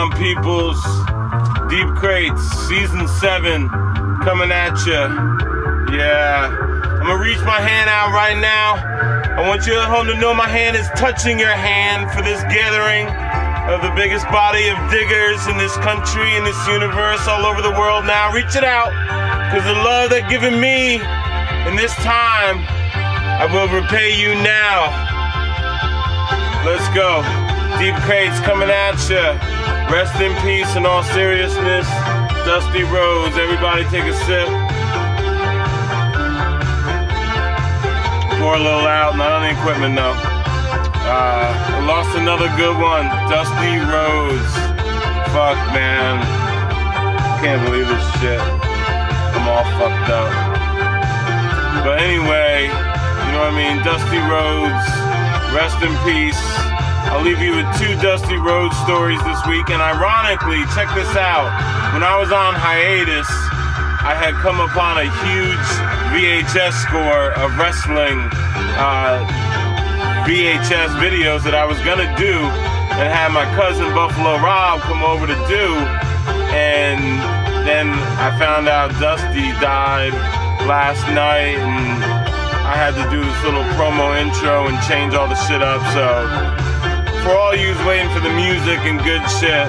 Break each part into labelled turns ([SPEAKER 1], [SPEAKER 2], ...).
[SPEAKER 1] on, peoples? Deep Crates, Season 7, coming at ya. Yeah, I'm gonna reach my hand out right now. I want you at home to know my hand is touching your hand for this gathering of the biggest body of diggers in this country, in this universe, all over the world now. Reach it out, because the love they're giving me in this time, I will repay you now. Let's go. Deep Crates coming at ya. Rest in peace in all seriousness. Dusty Rhodes, everybody take a sip. Pour a little out, not on the equipment though. I lost another good one. Dusty Rhodes. Fuck, man. Can't believe this shit. I'm all fucked up. But anyway, you know what I mean? Dusty Rhodes, rest in peace. I'll leave you with 2 Dusty Rhodes stories this week, and ironically, check this out. When I was on hiatus, I had come upon a huge VHS score of wrestling VHS videos that I was gonna do and had my cousin Buffalo Rob come over to do, and then I found out Dusty died last night, and I had to do this little promo intro and change all the shit up. So for all yous waiting for the music and good shit,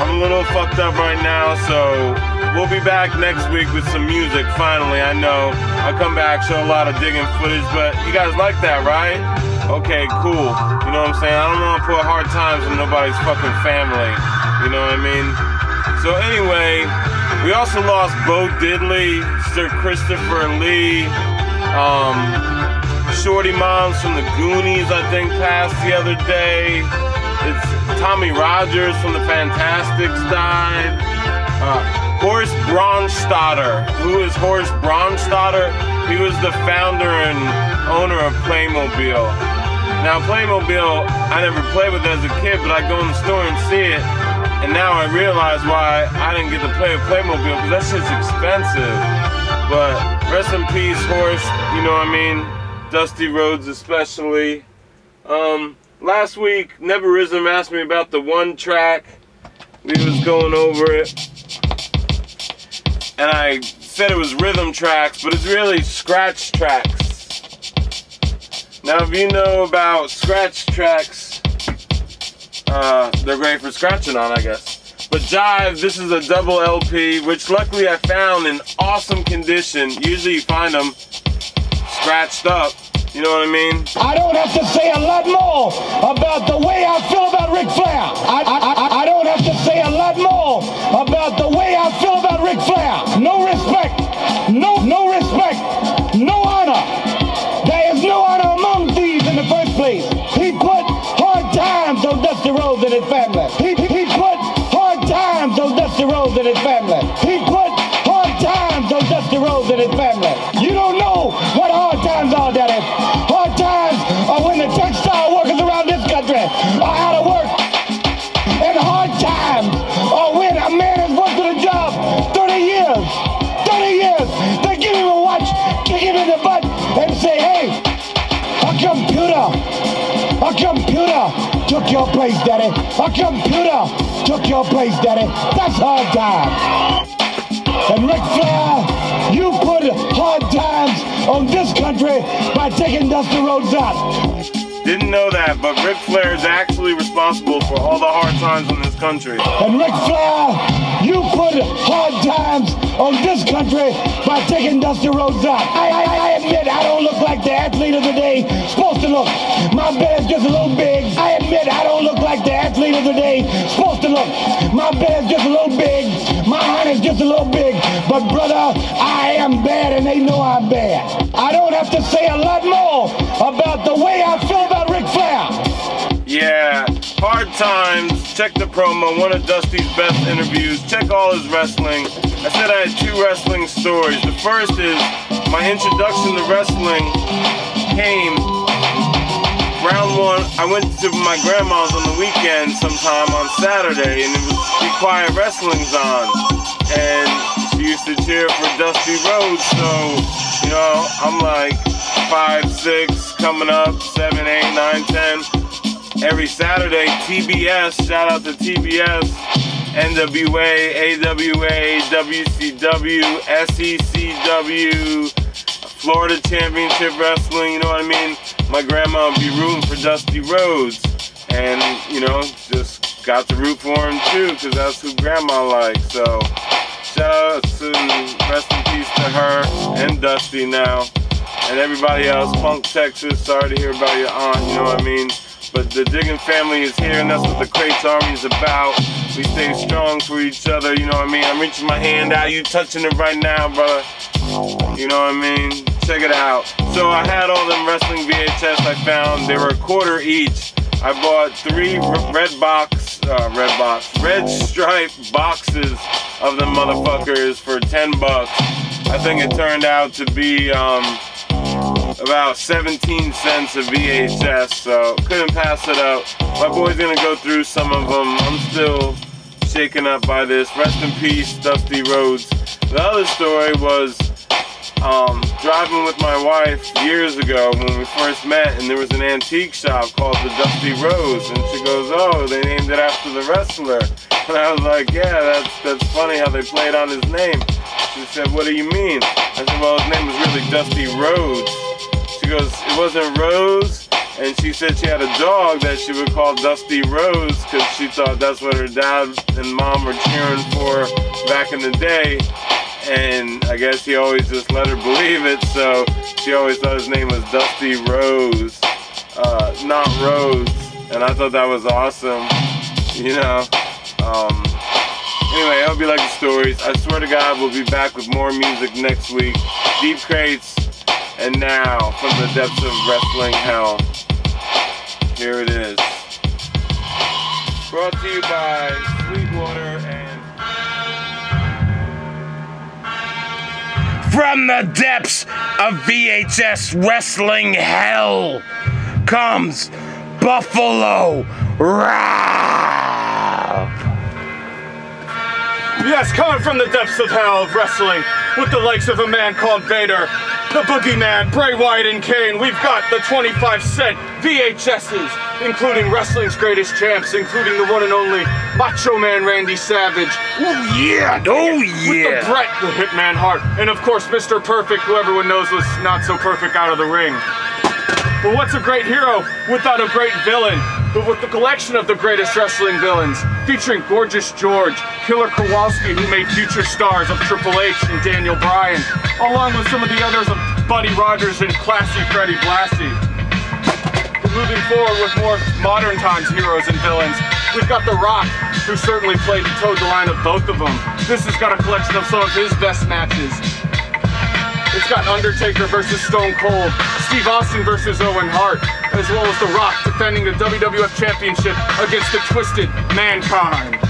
[SPEAKER 1] I'm a little fucked up right now, so we'll be back next week with some music, finally. I know I'll come back, show a lot of digging footage, but you guys like that, right? Okay, cool. You know what I'm saying? I don't want to put hard times in nobody's fucking family. You know what I mean? So anyway, we also lost Bo Diddley, Sir Christopher Lee, Shorty Moms from the Goonies, I think, passed the other day. It's Tommy Rogers from the Fantastics died. Horst Braunstatter. Who is Horst Braunstatter? He was the founder and owner of Playmobil. Now, Playmobil, I never played with it as a kid, but I go in the store and see it, and now I realize why I didn't get to play with Playmobil, because that shit's expensive. But rest in peace, Horst, you know what I mean? Dusty Rhodes especially. Last week, Neverism asked me about the one track. We was going over it, and I said it was rhythm tracks, but it's really scratch tracks. Now, if you know about scratch tracks, they're great for scratching on, I guess. But Jive, this is a double LP, which luckily I found in awesome condition. Usually you find them scratched up. You know what I mean?
[SPEAKER 2] I don't have to say a lot more about the way I feel about Ric Flair. I don't have to say a lot more about the way I feel about Ric Flair. No respect, no respect, no honor. There is no honor among thieves in the first place. He put hard times on Dusty Rhodes and his family. He put hard times on Dusty Rhodes and his family. He put hard times on Dusty Rhodes and his family. You don't know what hard times are, Daddy. Hard times are when the textile workers around this country are out of work. And hard times are when a man has worked at a job 30 years. 30 years. They give him a watch, kick him in the butt, and say, hey, a computer took your place, Daddy. A computer took your place, Daddy. That's hard times. And Ric Flair, you put hard times on this country by taking Dusty Rhodes out.
[SPEAKER 1] Didn't know that, but Ric Flair is actually responsible for all the hard times in this country.
[SPEAKER 2] And Ric Flair, you put hard times on this country by taking Dusty Rhodes out. I admit I don't look like the athlete of the day supposed to look. My bed's just a little big. I admit I don't look like the athlete of the day supposed to look. My bed's just a little big. My hand is just a little big. But brother, I am bad and they know I'm bad. I don't have to say a lot more about the way I feel about Ric Flair.
[SPEAKER 1] Yeah, hard times. Check the promo, one of Dusty's best interviews. Check all his wrestling. I said I had 2 wrestling stories. The first is my introduction to wrestling came round 1. I went to my grandma's on the weekend sometime on Saturday, and it was Be Quiet Wrestling's on, and she used to cheer for Dusty Rhodes. So, you know, I'm like 5, 6, coming up, 7, 8, 9, 10. every Saturday, TBS, shout out to TBS, NWA, AWA, WCW, SECW, Florida Championship Wrestling, you know what I mean? My grandma would be rooting for Dusty Rhodes, and, you know, just got to root for him too, because that's who grandma likes. So shout out to, rest in peace to her and Dusty now, and everybody else. Punk Texas, sorry to hear about your aunt, you know what I mean? But the Diggin' family is here, and that's what the Crates Army is about. We stay strong for each other, you know what I mean? I'm reaching my hand out, you touching it right now, brother. You know what I mean? Check it out. So I had all them wrestling VHS I found. They were $1 each. I bought 3 red stripe boxes of them motherfuckers for $10. I think it turned out to be about 17 cents a VHS, so couldn't pass it up. My boy's gonna go through some of them. I'm still shaken up by this. Rest in peace, Dusty Rhodes. The other story was driving with my wife years ago when we first met, and there was an antique shop called the Dusty Rose, and she goes, oh, they named it after the wrestler. And I was like, yeah, that's funny how they played on his name. She said, what do you mean? I said, well, his name was really Dusty Rhodes. She goes, it wasn't Rose? And she said she had a dog that she would call Dusty Rose because she thought that's what her dad and mom were cheering for back in the day. And I guess he always just let her believe it, so she always thought his name was Dusty Rose, not Rhodes. And I thought that was awesome, you know. Anyway, I hope you like the stories. I swear to God, we'll be back with more music next week. Deep Crates, and now, from the depths of wrestling hell, here it is. Brought to you by Sweetwater and...
[SPEAKER 3] From the depths of VHS wrestling hell comes Buffalo Rob.
[SPEAKER 4] Yes, coming from the depths of hell of wrestling with the likes of a man called Vader, the Boogeyman, Bray Wyatt, and Kane, we've got the 25-cent VHSs, including wrestling's greatest champs, including the one and only Macho Man Randy Savage.
[SPEAKER 3] Oh yeah, oh yeah.
[SPEAKER 4] With the Bret, the Hitman Hart, and of course Mr. Perfect, who everyone knows was not so perfect out of the ring. But what's a great hero without a great villain? But with the collection of the greatest wrestling villains, featuring Gorgeous George, Killer Kowalski, who made future stars of Triple H and Daniel Bryan, along with some of the others of Buddy Rogers and Classy Freddie Blassie. But moving forward with more modern times heroes and villains, we've got The Rock, who certainly toed the line of both of them. This has got a collection of some of his best matches. It's got Undertaker versus Stone Cold, Steve Austin versus Owen Hart, as well as The Rock defending the WWF Championship against the Twisted Mankind.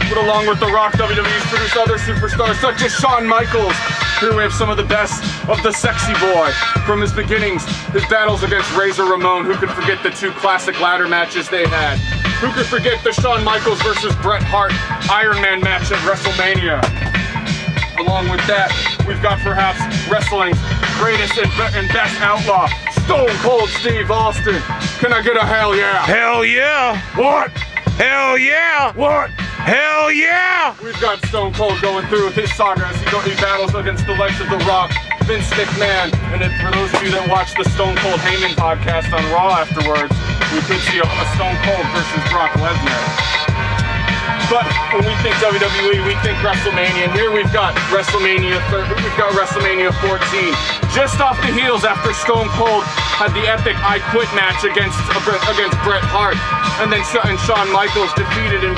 [SPEAKER 4] But along with The Rock, WWE's produced other superstars such as Shawn Michaels. Here we have some of the best of the Sexy Boy from his beginnings, his battles against Razor Ramon. Who could forget the 2 classic ladder matches they had? Who could forget the Shawn Michaels versus Bret Hart Iron Man match at WrestleMania? Along with that, we've got perhaps wrestling's greatest and best outlaw, Stone Cold Steve Austin. Can I get a hell yeah?
[SPEAKER 3] Hell yeah.
[SPEAKER 4] What?
[SPEAKER 3] Hell yeah.
[SPEAKER 4] What?
[SPEAKER 3] Hell yeah.
[SPEAKER 4] We've got Stone Cold going through with his saga as he battles against the likes of The Rock, Vince McMahon, and for those of you that watch the Stone Cold Heyman podcast on Raw afterwards, we could see a Stone Cold versus Brock Lesnar. But when we think WWE, we think WrestleMania. And here we've got WrestleMania 14, just off the heels after Stone Cold had the epic I Quit match against Bret Hart, and then Shawn Michaels defeated and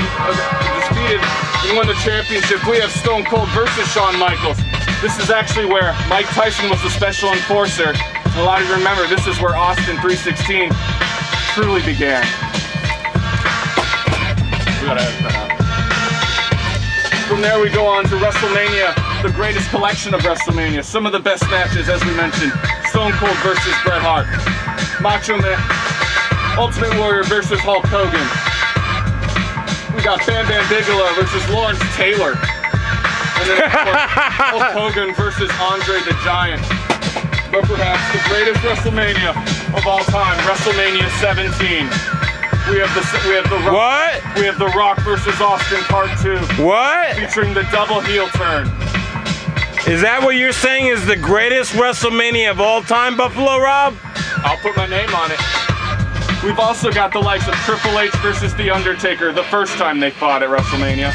[SPEAKER 4] won the championship. We have Stone Cold versus Shawn Michaels. This is actually where Mike Tyson was the special enforcer. A lot of you remember this is where Austin 316 truly began. We gotta edit that out. From there we go on to WrestleMania, the greatest collection of WrestleMania. Some of the best matches, as we mentioned. Stone Cold versus Bret Hart. Macho Man, Ultimate Warrior versus Hulk Hogan. We got Bam Bam Bigelow versus Lawrence Taylor. And then of course, Hulk Hogan versus Andre the Giant. but perhaps the greatest WrestleMania of all time, WrestleMania 17. We have the Rock,
[SPEAKER 3] What?
[SPEAKER 4] We have the Rock versus Austin Part 2.
[SPEAKER 3] What?
[SPEAKER 4] Featuring the double heel turn.
[SPEAKER 3] Is that what you're saying is the greatest WrestleMania of all time, Buffalo Rob?
[SPEAKER 4] I'll put my name on it. We've also got the likes of Triple H versus The Undertaker, the first time they fought at WrestleMania.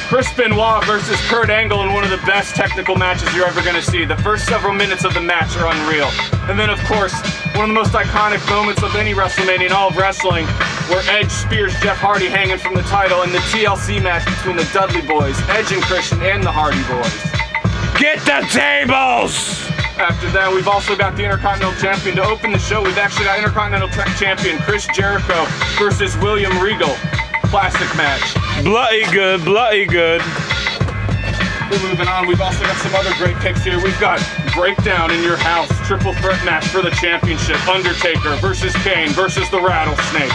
[SPEAKER 4] Chris Benoit versus Kurt Angle in one of the best technical matches you're ever going to see. The first several minutes of the match are unreal. And then, of course, one of the most iconic moments of any WrestleMania in all of wrestling, where Edge spears Jeff Hardy hanging from the title in the TLC match between the Dudley Boys, Edge and Christian, and the Hardy Boys.
[SPEAKER 3] Get the tables!
[SPEAKER 4] After that, we've also got the Intercontinental Champion. To open the show, we've actually got Intercontinental Champion Chris Jericho versus William Regal. Classic match.
[SPEAKER 3] Bloody good, bloody good.
[SPEAKER 4] We're moving on. We've also got some other great picks here. We've got Breakdown in Your House, triple threat match for the championship. Undertaker versus Kane versus the Rattlesnake.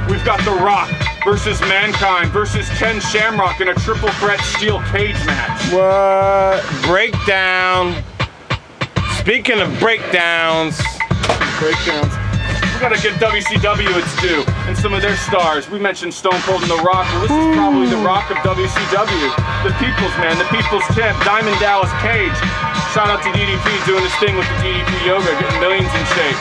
[SPEAKER 4] We've got The Rock versus Mankind versus Ken Shamrock in a triple threat steel cage match.
[SPEAKER 3] What? Breakdown. Speaking of breakdowns.
[SPEAKER 4] Breakdowns. We gotta give WCW its due and some of their stars. We mentioned Stone Cold and The Rock. Well, this is probably The Rock of WCW. The People's Man, the People's Champ, Diamond Dallas Page. Shout out to DDP doing his thing with the DDP yoga, getting millions in shape.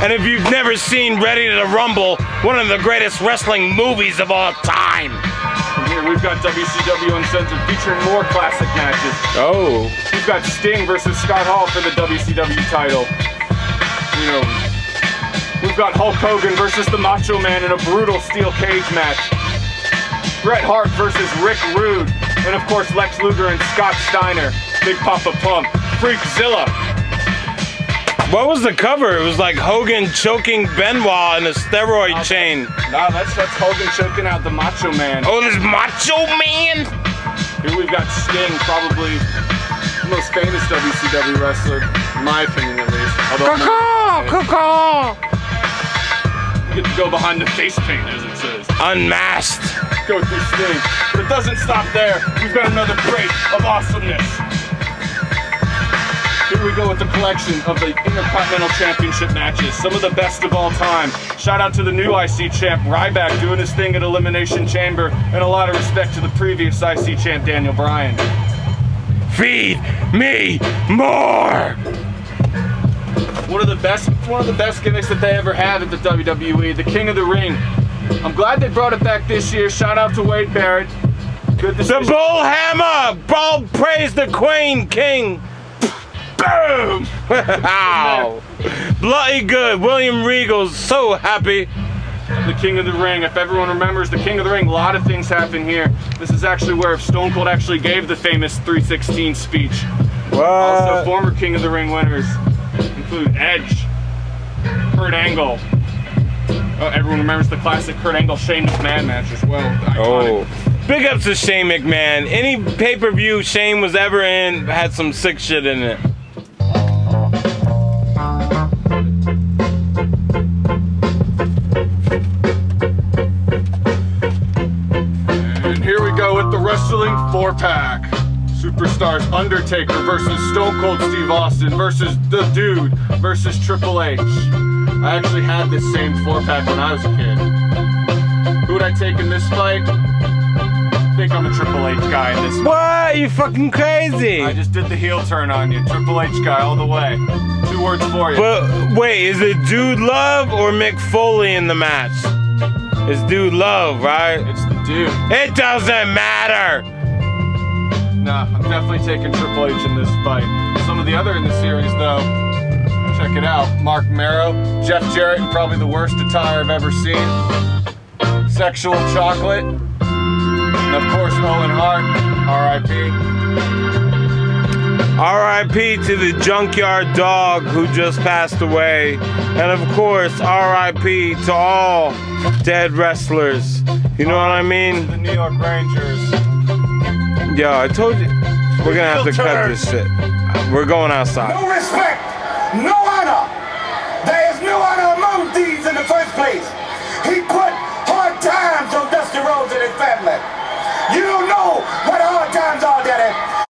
[SPEAKER 3] And if you've never seen Ready to Rumble, one of the greatest wrestling movies of all time.
[SPEAKER 4] And here we've got WCW Uncensored featuring more classic matches.
[SPEAKER 3] Oh.
[SPEAKER 4] We've got Sting versus Scott Hall for the WCW title. You know, we've got Hulk Hogan versus the Macho Man in a brutal steel cage match. Bret Hart versus Rick Rude. And of course, Lex Luger and Scott Steiner. Big Papa Pump. Freakzilla.
[SPEAKER 3] What was the cover? It was like Hogan choking Benoit in a steroid chain.
[SPEAKER 4] No, that's Hogan choking out the Macho Man.
[SPEAKER 3] Oh, this Macho Man?
[SPEAKER 4] Here we've got Sting, probably the most famous WCW wrestler, in my opinion at least.
[SPEAKER 3] Caw-caw!
[SPEAKER 4] You get to go behind the face paint, as it says.
[SPEAKER 3] Unmasked.
[SPEAKER 4] Go through Sting. But it doesn't stop there. We've got another crate of awesomeness. Here we go with the collection of the Intercontinental Championship matches. Some of the best of all time. Shout out to the new IC champ, Ryback, doing his thing at Elimination Chamber. And a lot of respect to the previous IC champ, Daniel Bryan.
[SPEAKER 3] Feed me more!
[SPEAKER 4] One of the best gimmicks that they ever had at the WWE, the King of the Ring. I'm glad they brought it back this year. Shout out to Wade Barrett. Good decision.
[SPEAKER 3] The Bull Hammer! Ball praise the Queen King! Boom! Ow! Bloody good. William Regal's so happy.
[SPEAKER 4] The King of the Ring. If everyone remembers the King of the Ring, a lot of things happen here. This is actually where Stone Cold actually gave the famous 316 speech.
[SPEAKER 3] What?
[SPEAKER 4] Also, former King of the Ring winners include Edge, Kurt Angle. Oh, everyone remembers the classic Kurt Angle Shane McMahon match as well. Iconic.
[SPEAKER 3] Oh. Big ups to Shane McMahon. Any pay-per-view Shane was ever in had some sick shit in it.
[SPEAKER 4] Wrestling 4-pack. Superstars Undertaker versus Stone Cold Steve Austin versus The Dude versus Triple H. I actually had this same 4-pack when I was a kid. Who would I take in this fight? I think I'm a Triple H guy in this fight.
[SPEAKER 3] What? You fucking crazy.
[SPEAKER 4] I just did the heel turn on you. Triple H guy all the way. 2 words for you.
[SPEAKER 3] But wait, is it Dude Love or Mick Foley in the match? It's Dude Love, right?
[SPEAKER 4] It's the Dude.
[SPEAKER 3] It doesn't matter.
[SPEAKER 4] Nah, I'm definitely taking Triple H in this fight. Some of the other in the series, though, check it out. Mark Marrow, Jeff Jarrett, and probably the worst attire I've ever seen. Sexual Chocolate, and of course Owen Hart, R.I.P.
[SPEAKER 3] R.I.P. to the Junkyard Dog who just passed away. And of course, R.I.P. to all dead wrestlers. You know what I mean?
[SPEAKER 4] The New York Rangers.
[SPEAKER 3] Yo, I told you, we're gonna have to cut this shit. We're going outside.
[SPEAKER 2] No respect, no honor. There is no honor among thieves in the first place. He put hard times on Dusty Rhodes and his family.